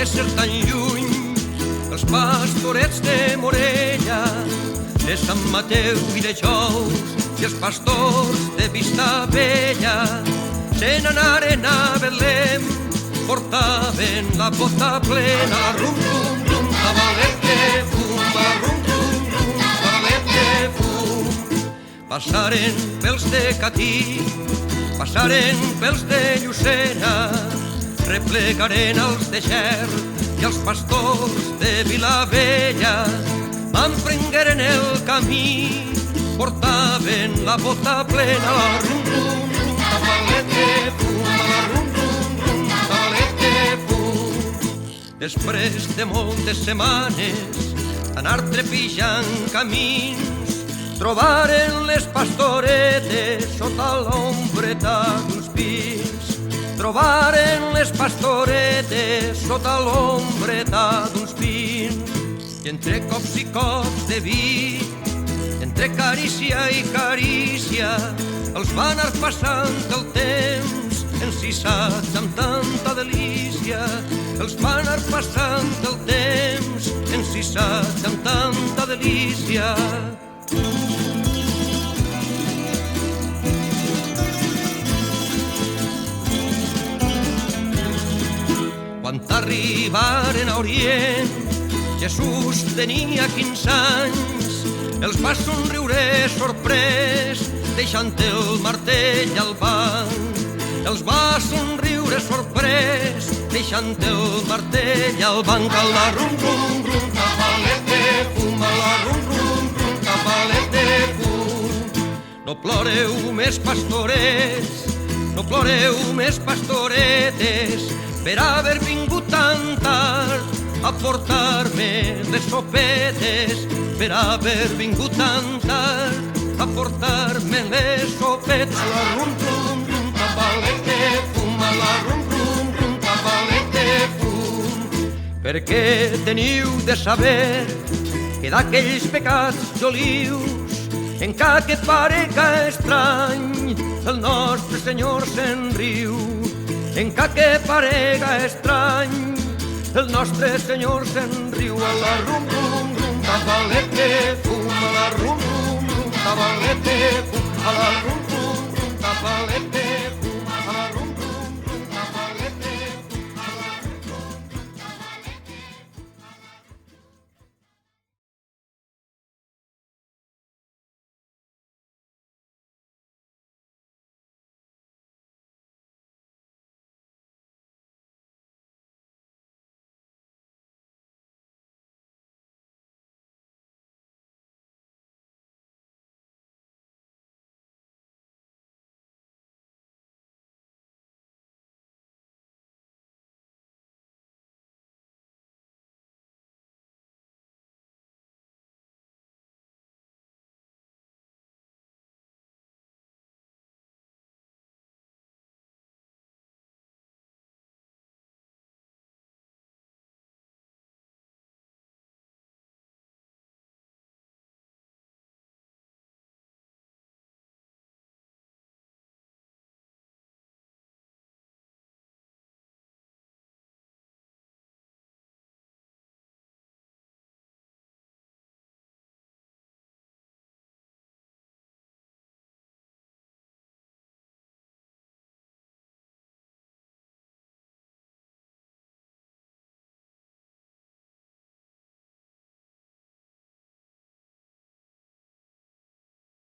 ser tan lluny els pastorets de Morella, de Sant Mateu i de Jous, i els pastors de Vistabella se n'anaren a Betlem, portaven la bota plena, rum, rum, rum, tabalet de fum, rum, rum, rum, tabalet de fum. Passaren pels de Catí, passaren pels de Llucena, replegaren els de Ger i els pastors de Vilavella, emprengueren el camí, portaven la bota plena, rum, rum, rum, tabalet de fum, rum, rum, rum, tabalet de fum. Després de moltes setmanes d'anar trepitjant camins, trobaren les pastoretes sota l'ombreta d'uns pins. Trobaren les pastoretes sota l'ombreta d'uns pins. I entre cops i cops de vi, entre carícia i carícia, els va anar passant el temps, encisats amb tanta delícia. Els va anar passant el temps, encisats amb tanta delícia. Quan arribaren a Orient, Jesús tenia 15 anys, els va somriure sorprès, deixant el martell al banc. Els va somriure sorprès, deixant el martell al banc. A la rum, rum, rum, tabalet de fum, a la rum, rum, rum, tabalet de fum. No ploreu més pastorets, no ploreu més pastoretes, per haver vingut tan tard a portar-me les sopetes, per haver vingut tan tard a portar-me les sopetes. A la rum, rum, rum, tabalet de fum, a la rum, rum, rum, tabalet de fum. Perquè teniu de saber que d'aquells pecats jolius, encara que parega estrany, el nostre Senyor se'n riu. Encara que parega estrany, el nostre Senyor se'n riu. A la rum, rum, rum, tabalet de fum, a la rum, rum, rum, tabalet de fum, a la rum, rum, rum, tabalet de fum.